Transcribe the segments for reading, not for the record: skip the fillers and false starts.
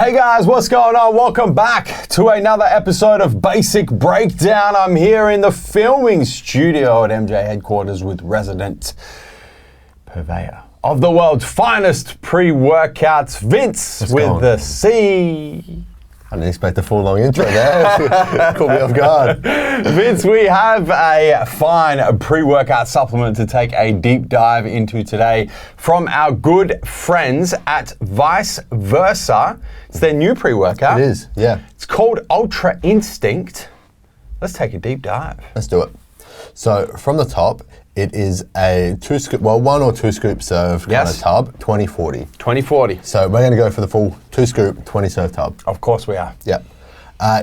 Hey guys, what's going on? Welcome back to another episode of Basic Breakdown. I'm here in the filming studio at MJ headquarters with resident purveyor of the world's finest pre-workouts, Vince with the C. I didn't expect a full long intro there. Caught me off guard. Vince, we have a fine pre-workout supplement to take a deep dive into today from our good friends at Vice Versa. It's their new pre-workout. It is, yeah. It's called Ultra Instinct. Let's take a deep dive. Let's do it. So from the top, it is a one or two scoop serve kind of tub, 20/40. 20/40. So we're going to go for the full 2 scoop, 20 serve tub. Of course we are. Yeah.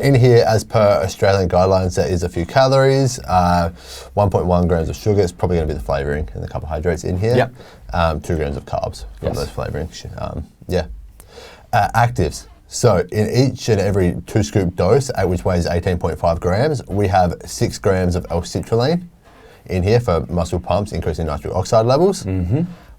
In here, as per Australian guidelines, there is a few calories, 1.1 grams of sugar. It's probably going to be the flavoring and the carbohydrates in here. Yep. 2 grams of carbs from those flavorings. Actives. So in each and every 2 scoop dose, which weighs 18.5 grams, we have 6 grams of L-citrulline in here for muscle pumps, increasing nitric oxide levels.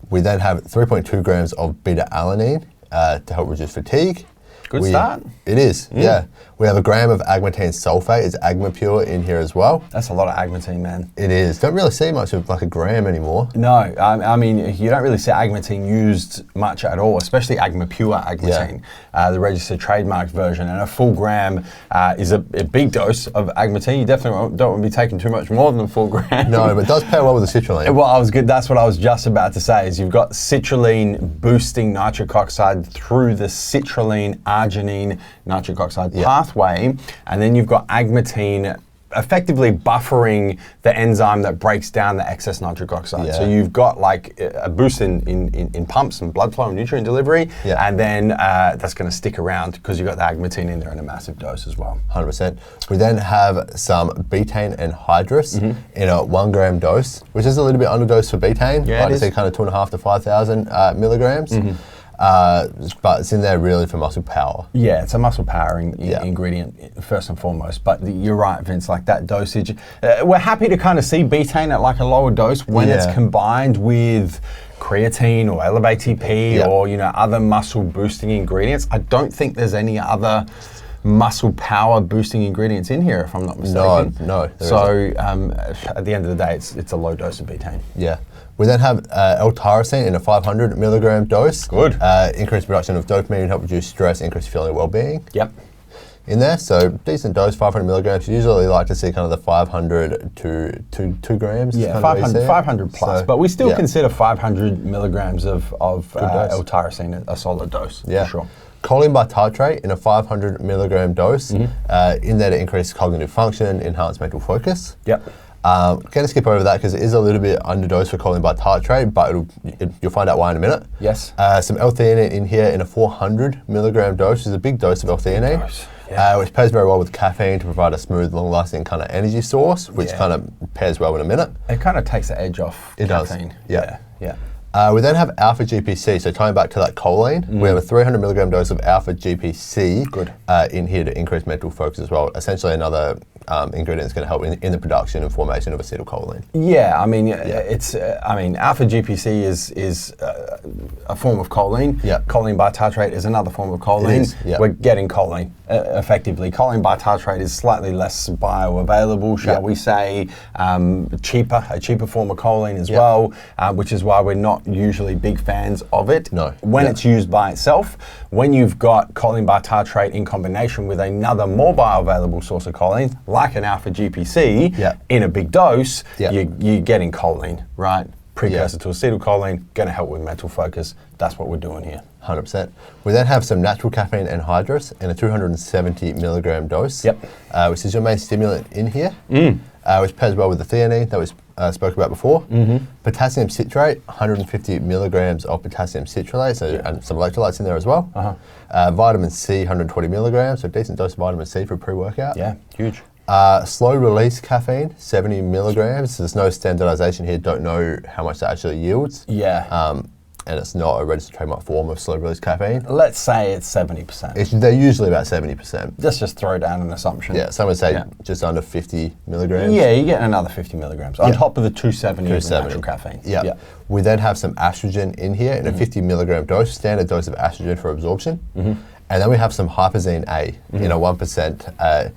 We then have 3.2 grams of beta-alanine to help reduce fatigue. Good start. It is, yeah. We have a gram of agmatine sulfate, it's AgmaPure in here as well. That's a lot of agmatine, man. It is. Don't really see much of like a gram anymore. No, I mean, you don't really see agmatine used much at all, especially AgmaPure agmatine, the registered trademark version. And a full gram is a big dose of agmatine. You definitely don't want to be taking too much more than a full gram. No, but it does pair well with the citrulline. Well, that's what I was just about to say, is you've got citrulline boosting nitric oxide through the citrulline arginine nitric oxide pathway, and then you've got agmatine effectively buffering the enzyme that breaks down the excess nitric oxide. So you've got like a boost in pumps and blood flow and nutrient delivery, and then that's going to stick around because you've got the agmatine in there in a massive dose as well. 100%. We then have some betaine and Anhydrous in a 1 gram dose, which is a little bit underdosed for betaine. Yeah, I'd say kind of 2.5 to 5,000 milligrams. But it's in there really for muscle power. Yeah, it's a muscle powering ingredient first and foremost. But you're right, Vince, like that dosage. We're happy to kind of see betaine at like a lower dose when it's combined with creatine or Elevate TP or other muscle boosting ingredients. I don't think there's any other muscle power boosting ingredients in here, if I'm not mistaken. No. So at the end of the day, it's a low dose of betaine. Yeah. We then have L-tyrosine in a 500 milligram dose. Good. Increased production of dopamine, help reduce stress, increase feeling of well-being. Yep. In there, so decent dose, 500 milligrams. Usually like to see kind of the 500 to 2 grams. Yeah, 500 plus, but we still consider 500 milligrams of L-tyrosine a solid dose, for sure. Choline bitartrate in a 500 milligram dose, in there to increase cognitive function, enhance mental focus. Yep. Going to skip over that because it is a little bit underdosed for choline bitartrate, but you'll find out why in a minute. Yes. Some L-theanine in here in a 400 milligram dose, which is a big dose of L-theanine, which pairs very well with caffeine to provide a smooth, long-lasting kind of energy source, which kind of pairs well in a minute. It kind of takes the edge off caffeine. It does, we then have alpha GPC, so tying back to that choline, we have a 300 milligram dose of alpha GPC in here to increase mental focus as well. Essentially another ingredient that's going to help in the production and formation of acetylcholine. Yeah, I mean, alpha GPC is a form of choline. Choline bitartrate is another form of choline. We're getting choline effectively. Choline bitartrate is slightly less bioavailable, shall we say, a cheaper form of choline as well, which is why we're not usually big fans of it. When it's used by itself. When you've got choline bitartrate in combination with another more bioavailable source of choline, like an alpha GPC, in a big dose, you're getting choline, right? Precursor to acetylcholine, going to help with mental focus. That's what we're doing here. 100%. We then have some natural caffeine anhydrous in a 270 milligram dose, which is your main stimulant in here, which pairs well with the theanine that we spoke about before. Potassium citrate, 150 milligrams of potassium citrate, and some electrolytes in there as well. Vitamin C, 120 milligrams, so decent dose of vitamin C for pre-workout. Yeah, huge. Slow release caffeine, 70 milligrams. There's no standardization here, don't know how much that actually yields. And it's not a registered trademark form of slow release caffeine. Let's say it's 70%. They're usually about 70%. Let's just throw down an assumption. Yeah, some would say just under 50 milligrams. Yeah, you get another 50 milligrams on top of the 270 of the natural caffeine. We then have some estrogen in here in a 50 milligram dose, standard dose of estrogen for absorption. And then we have some Hyperzine A in a 1%.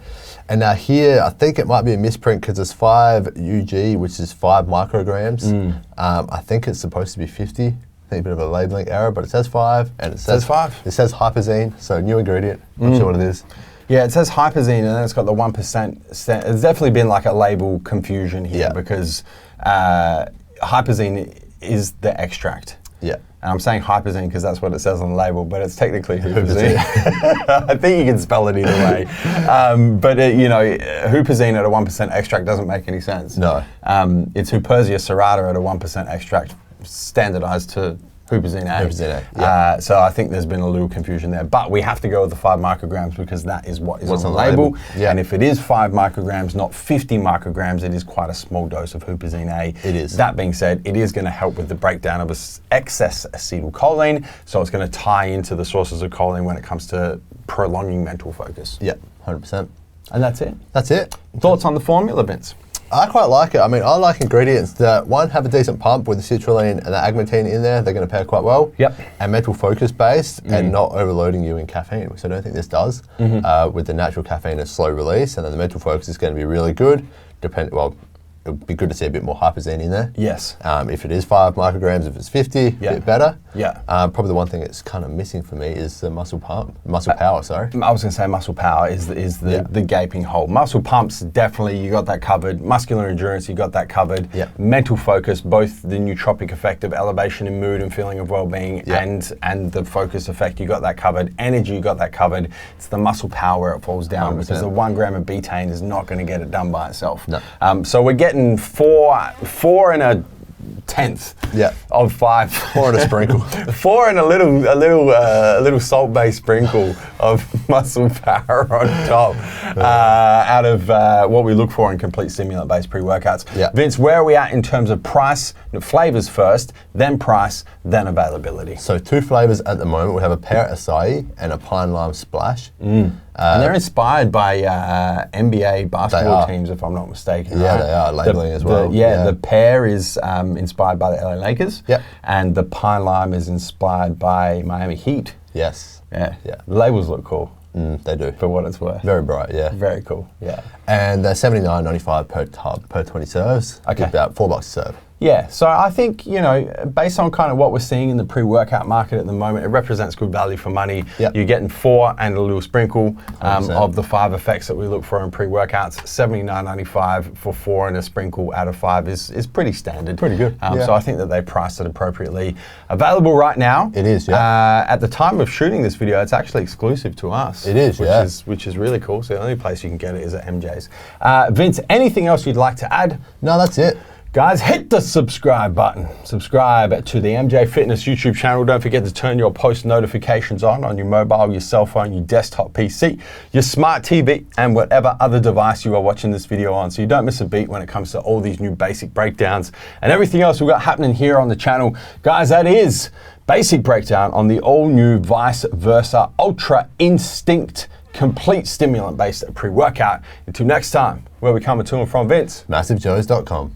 And now here, I think it might be a misprint because it's 5 UG, which is 5 micrograms. I think it's supposed to be 50. I think a bit of a labeling error, but it says 5, and it says 5. It says Hyperzine, so new ingredient. I'm not sure what it is. Yeah, it says Hyperzine, and then it's got the 1%. It's definitely been like a label confusion here because Hyperzine is the extract. Yeah. And I'm saying Hyperzine because that's what it says on the label, but it's technically Hyperzine. I think you can spell it either way. But Hyperzine at a 1% extract doesn't make any sense. No. It's Hypersia serrata at a 1% extract, standardized to Hyperzine A. Hyperzine A, yeah. So I think there's been a little confusion there. But we have to go with the 5 micrograms because that is what is on the label. Yeah. And if it is 5 micrograms, not 50 micrograms, it is quite a small dose of Hyperzine A. It is. That being said, it is going to help with the breakdown of excess acetylcholine. So it's going to tie into the sources of choline when it comes to prolonging mental focus. Yeah, 100%. And that's it. That's it. Thoughts on the formula, Vince? I quite like it. I mean, I like ingredients that, one, have a decent pump with the citrulline and the agmatine in there. They're going to pair quite well. Yep. And mental focus based and not overloading you in caffeine, which I don't think this does. With the natural caffeine as slow release, and then the mental focus is going to be really good. It would be good to see a bit more Hyperzine in there. Yes. If it is 5 micrograms, if it's 50, a bit better. Yeah. Probably the one thing that's kind of missing for me is the muscle power, I was going to say muscle power is the gaping hole. Muscle pumps, definitely, you got that covered. Muscular endurance, you got that covered. Yep. Mental focus, both the nootropic effect of elevation in mood and feeling of well-being and the focus effect, you got that covered. Energy, you got that covered. It's the muscle power where it falls down 100%. because the 1 gram of betaine is not going to get it done by itself. No. So we're getting 4 and a tenth of 5. 4 and a sprinkle. 4 and a little salt-based sprinkle of muscle power on top out of what we look for in complete stimulant-based pre-workouts. Yeah. Vince, where are we at in terms of price? Flavors first, then price, then availability. So 2 flavors at the moment. We have a pear acai and a pine lime splash. And they're inspired by NBA basketball teams, if I'm not mistaken. Yeah, right? they are, labeling as well. The pear is inspired by the LA Lakers. Yep. And the pine lime is inspired by Miami Heat. Yes. Yeah. The labels look cool. They do. For what it's worth. Very bright, yeah. Very cool, yeah. And they're $79.95 per tub, per 20 serves. Okay. About $4 a serve. Yeah, so I think, based on kind of what we're seeing in the pre-workout market at the moment, it represents good value for money. Yep. You're getting 4 and a little sprinkle of the 5 effects that we look for in pre-workouts. $79.95 for 4 and a sprinkle out of 5 is pretty standard. Pretty good. So I think that they priced it appropriately. Available right now. It is, yeah. At the time of shooting this video, it's actually exclusive to us. It is, which is really cool. So the only place you can get it is at MJ's. Vince, anything else you'd like to add? No, that's it. Guys, hit the subscribe button. Subscribe to the MJ Fitness YouTube channel. Don't forget to turn your post notifications on your mobile, your cell phone, your desktop PC, your smart TV, and whatever other device you are watching this video on, so you don't miss a beat when it comes to all these new basic breakdowns and everything else we've got happening here on the channel. Guys, that is basic breakdown on the all-new Vice Versa Ultra Instinct complete stimulant-based pre-workout. Until next time, where we coming to and from, Vince. MassiveJoes.com.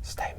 Stay